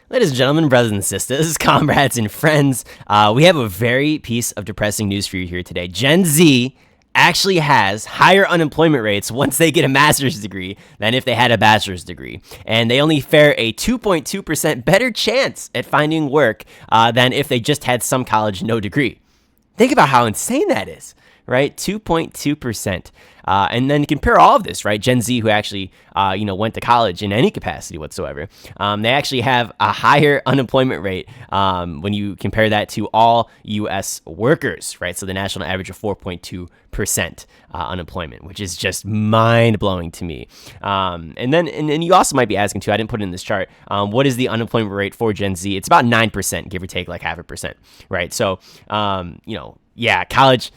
Ladies and gentlemen, brothers and sisters, comrades and friends, we have a very piece of depressing news for you here today. Gen Z actually has higher unemployment rates once they get a master's degree than if they had a bachelor's degree. And they only fare a 2.2% better chance at finding work than if they just had some college, no degree. Think about how insane that is, right? 2.2%. And then compare all of this, right? Gen Z, who actually, went to college in any capacity whatsoever, they actually have a higher unemployment rate when you compare that to all U.S. workers, right? So the national average of 4.2% unemployment, which is just mind blowing to me. And then you also might be asking too, I didn't put it in this chart, what is the unemployment rate for Gen Z? It's about 9%, give or take like 0.5%, right? So, college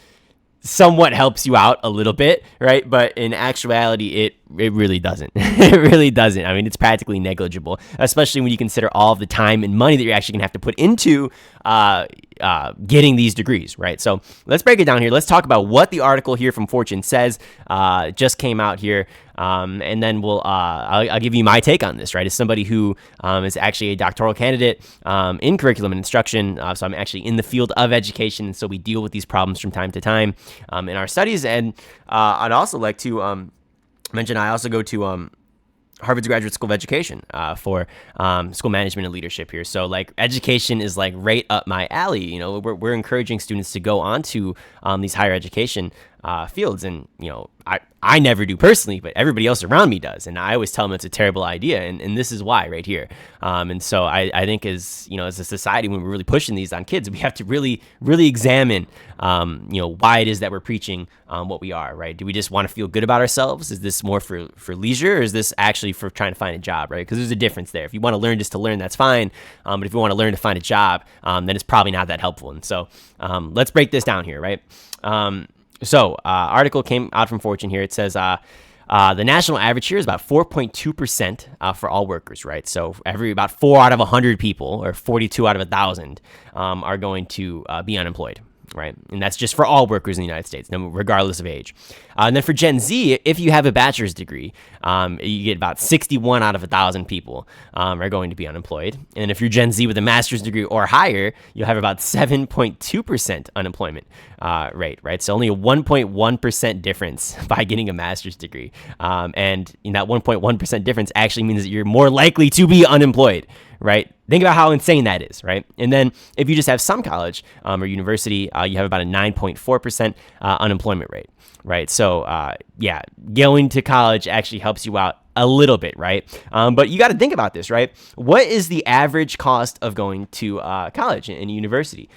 somewhat helps you out a little bit, right? But in actuality, it really doesn't. It really doesn't. I mean, it's practically negligible, especially when you consider all of the time and money that you're actually going to have to put into getting these degrees, right? So let's break it down here. Let's talk about what the article here from Fortune says. Just came out here. And then I'll give you my take on this, right? As somebody who is actually a doctoral candidate in curriculum and instruction, so I'm actually in the field of education, and so we deal with these problems from time to time in our studies. And I'd also like to mention I also go to Harvard's Graduate School of Education for school management and leadership here. So like education is like right up my alley. You know, we're encouraging students to go on to these higher education fields. And, you know, I never do personally, but everybody else around me does. And I always tell them it's a terrible idea. And this is why right here. And so I think as a society, when we're really pushing these on kids, we have to really, really examine, why it is that we're preaching what we are, right? Do we just want to feel good about ourselves? Is this more for leisure, or is this actually for trying to find a job, right? Because there's a difference there. If you want to learn just to learn, that's fine. But if you want to learn to find a job, then it's probably not that helpful. And so let's break this down here, right? Article came out from Fortune here. It says the national average here is about 4.2% for all workers, right? So about 4 out of 100 people, or 42 out of 1,000, are going to be unemployed, right? And that's just for all workers in the United States, regardless of age. And then for Gen Z, if you have a bachelor's degree, you get about 61 out of 1,000 people are going to be unemployed. And if you're Gen Z with a master's degree or higher, you'll have about 7.2% unemployment rate, right? So only a 1.1% difference by getting a master's degree. And in that 1.1% difference actually means that you're more likely to be unemployed, right? Think about how insane that is, right? And then if you just have some college or university, you have about a 9.4% unemployment rate, right? So, going to college actually helps you out a little bit, right? But you got to think about this, right? What is the average cost of going to college and university?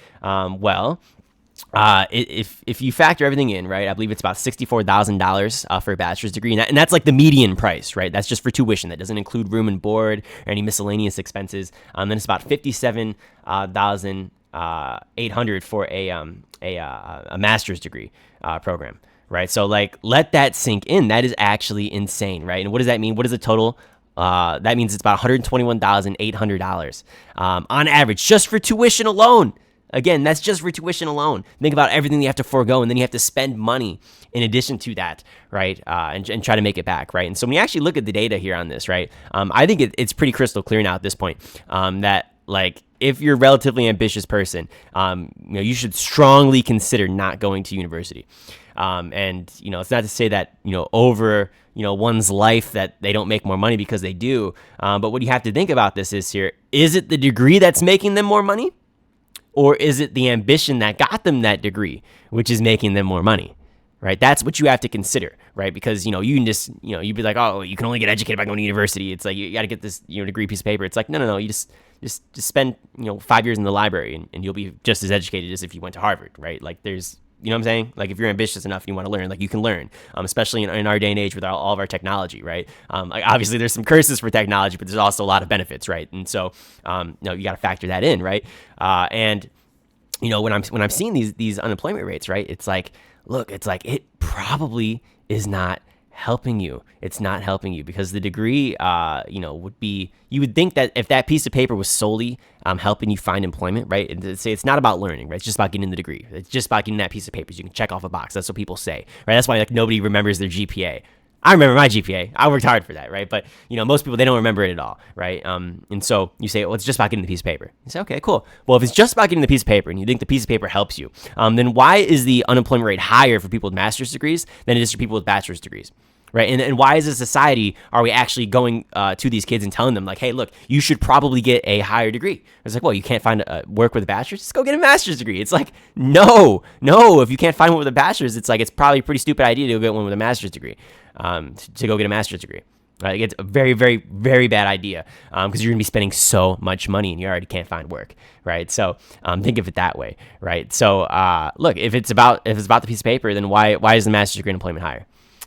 If you factor everything in, right, I believe it's about $64,000 for a bachelor's degree, and that's like the median price, right? That's just for tuition. That doesn't include room and board or any miscellaneous expenses. Then it's about $57,800 for a master's degree program, right? So like, let that sink in. That is actually insane, right? And what does that mean? What is the total? That means it's about $121,800 on average, just for tuition alone. Again, that's just for tuition alone. Think about everything you have to forego, and then you have to spend money in addition to that, right? And try to make it back, right? And so when you actually look at the data here on this, right, I think it's pretty crystal clear now at this point that, like, if you're a relatively ambitious person, you should strongly consider not going to university. And it's not to say that over one's life that they don't make more money, because they do. But what you have to think about this is it the degree that's making them more money? Or is it the ambition that got them that degree, which is making them more money, right? That's what you have to consider, right? Because, you can just, you'd be like, oh, you can only get educated by going to university. It's like, you got to get this, degree piece of paper. It's like, no, you just spend, 5 years in the library and you'll be just as educated as if you went to Harvard, right? Like there's, you know what I'm saying? Like if you're ambitious enough and you want to learn, like you can learn, especially in our day and age with all of our technology, right? Like obviously there's some curses for technology, but there's also a lot of benefits, right? And so, you got to factor that in, right? And when I'm seeing these unemployment rates, right? It's like, look, it probably is not helping you. It's not helping you, because the degree, would be, you would think that if that piece of paper was solely helping you find employment, right? And say it's not about learning, right? It's just about getting the degree. It's just about getting that piece of paper. So you can check off a box. That's what people say, right? That's why like nobody remembers their GPA. I remember my GPA. I worked hard for that, right? But most people, they don't remember it at all, right? And so you say, well, it's just about getting the piece of paper. You say, okay, cool. Well, if it's just about getting the piece of paper and you think the piece of paper helps you, then why is the unemployment rate higher for people with master's degrees than it is for people with bachelor's degrees? Right. And why as a society are we actually going to these kids and telling them like, hey, look, you should probably get a higher degree? It's like, well, you can't find work with a bachelor's, just go get a master's degree. It's like, no, if you can't find one with a bachelor's, it's like, it's probably a pretty stupid idea to go get one with a master's degree, to go get a master's degree. Right? It's a very, very, very bad idea because you're going to be spending so much money and you already can't find work, right? So think of it that way, right? So look, if it's about the piece of paper, then why is the master's degree unemployment higher?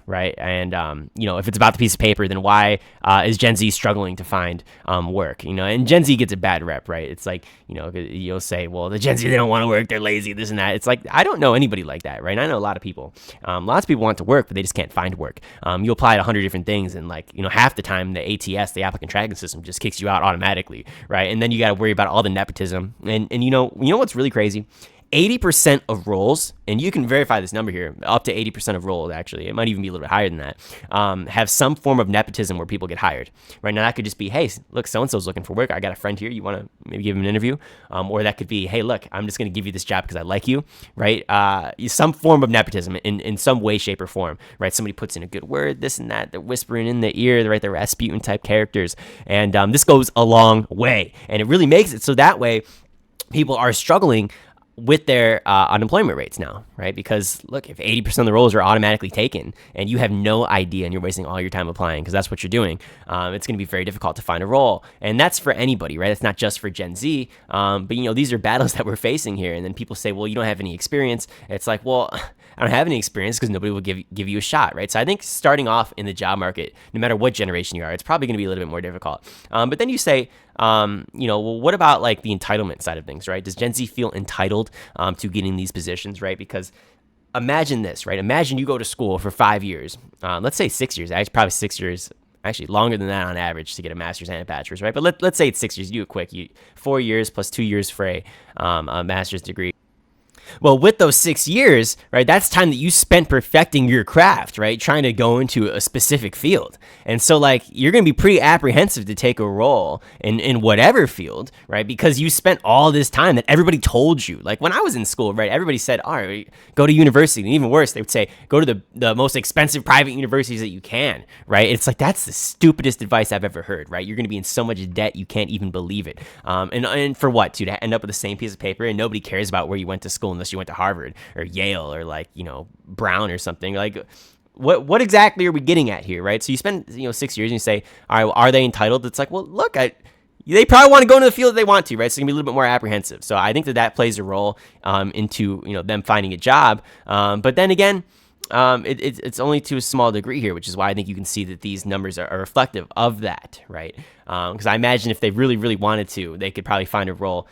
Right. And, if it's about the piece of paper, then why is Gen Z struggling to find work? And Gen Z gets a bad rep, right? It's like, you'll say, well, the Gen Z, they don't want to work. They're lazy, this and that. It's like, I don't know anybody like that, right? And I know a lot of people. Lots of people want to work, but they just can't find work. You apply to 100 different things and half the time the ATS, the applicant tracking system, just kicks you out automatically, right? And then you got to worry about all the nepotism. And you know what's really crazy? 80% of roles, and you can verify this number here, up to 80% of roles, actually, it might even be a little bit higher than that, have some form of nepotism where people get hired. Right now, that could just be, hey, look, so-and-so's looking for work. I got a friend here. You want to maybe give him an interview? Or that could be, hey, look, I'm just going to give you this job because I like you, right? Some form of nepotism in some way, shape, or form, right? Somebody puts in a good word, this and that. They're whispering in the ear, right? They're Rasputin type characters. And this goes a long way. And it really makes it so that way people are struggling with their unemployment rates now, right? Because look, if 80% of the roles are automatically taken and you have no idea and you're wasting all your time applying because that's what you're doing, it's going to be very difficult to find a role. And that's for anybody, right? It's not just for Gen Z, but these are battles that we're facing here. And then people say, well, you don't have any experience. It's like, well, I don't have any experience because nobody will give you a shot, right? So I think starting off in the job market, no matter what generation you are, it's probably going to be a little bit more difficult. But then you say, well, what about like the entitlement side of things, right? Does Gen Z feel entitled to getting these positions, right? Because imagine this, right? Imagine you go to school for 5 years, let's say 6 years, actually probably 6 years, actually longer than that on average to get a master's and a bachelor's, right? But let's say it's 6 years. You do it quick. 4 years plus 2 years for a master's degree. Well, with those 6 years, right, that's time that you spent perfecting your craft, right, trying to go into a specific field. And so, you're going to be pretty apprehensive to take a role in whatever field, right, because you spent all this time that everybody told you. Like, when I was in school, right, everybody said, all right, go to university. And even worse, they would say, go to the most expensive private universities that you can, right? It's like, that's the stupidest advice I've ever heard, right? You're going to be in so much debt, you can't even believe it. And for what, to end up with the same piece of paper and nobody cares about where you went to school unless you went to Harvard or Yale or Brown or something. What exactly are we getting at here, right? So you spend 6 years and you say, all right, are they entitled? It's like, well, look, they probably want to go into the field that they want to, right? So it's gonna be a little bit more apprehensive. So I think that plays a role into them finding a job. But then again, it's only to a small degree here, which is why I think you can see that these numbers are reflective of that, right? Because I imagine if they really, really wanted to, they could probably find a role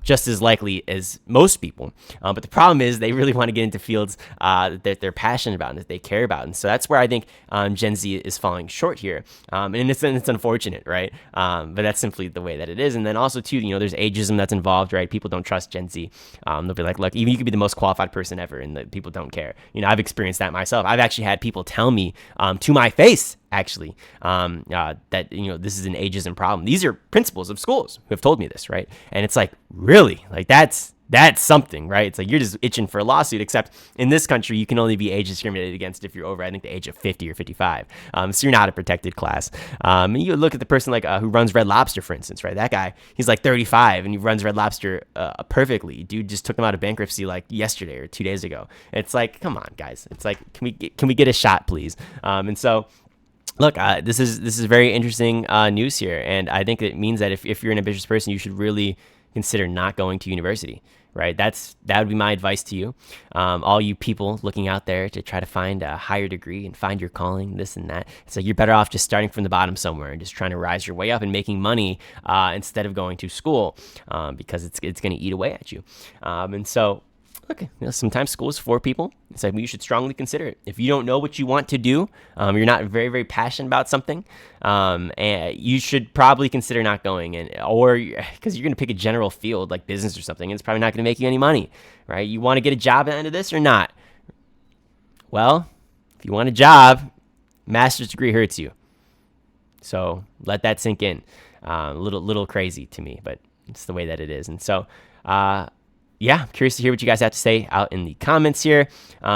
just as likely as most people. But the problem is they really want to get into fields that they're passionate about and that they care about. And so that's where I think Gen Z is falling short here. And it's unfortunate, right? But that's simply the way that it is. And then also, too, there's ageism that's involved, right? People don't trust Gen Z. They'll be like, look, even you could be the most qualified person ever and the people don't care. I've experienced that myself. I've actually had people tell me to my face, actually, that this is an ageism problem. These are principals of schools who have told me this, right? And it's like, really, that's something, right? It's like you're just itching for a lawsuit, except in this country you can only be age discriminated against if you're over, I think, the age of 50 or 55. So you're not a protected class. And you look at the person who runs Red Lobster, for instance, right? That guy, he's like 35 and he runs Red Lobster perfectly. Dude just took him out of bankruptcy yesterday or 2 days ago. It's like, come on, guys. It's like, can we get a shot, please? And so, look, this is very interesting news here, and I think it means that if you're an ambitious person, you should really consider not going to university, right? That would be my advice to you, all you people looking out there to try to find a higher degree and find your calling, this and that. It's like you're better off just starting from the bottom somewhere and just trying to rise your way up and making money instead of going to school, because it's going to eat away at you, and so. Okay, sometimes school is for people. It's like you should strongly consider it. If you don't know what you want to do, you're not very, very passionate about something, and you should probably consider not going, or because you're going to pick a general field like business or something, and it's probably not going to make you any money, right? You want to get a job at the end of this or not? Well, if you want a job, Master's degree hurts you. So let that sink in. Little crazy to me, but it's the way that it is. And so, yeah, I'm curious to hear what you guys have to say out in the comments here.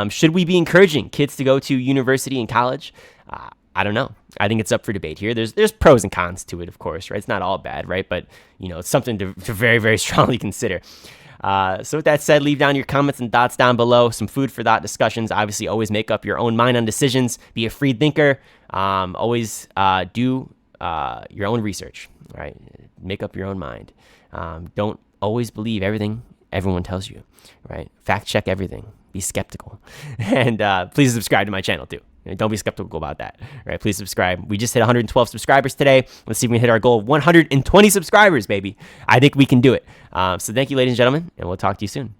Should we be encouraging kids to go to university and college? I don't know. I think it's up for debate here. There's pros and cons to it, of course, right? It's not all bad, right? But, it's something to very, very strongly consider. So with that said, leave down your comments and thoughts down below. Some food for thought discussions. Obviously, always make up your own mind on decisions. Be a free thinker. Always do your own research, right? Make up your own mind. Don't always believe everything everyone tells you, right? Fact check everything. Be skeptical. And please subscribe to my channel too. Don't be skeptical about that, right? Please subscribe. We just hit 112 subscribers today. Let's see if we can hit our goal of 120 subscribers, baby. I think we can do it. So thank you, ladies and gentlemen, and we'll talk to you soon.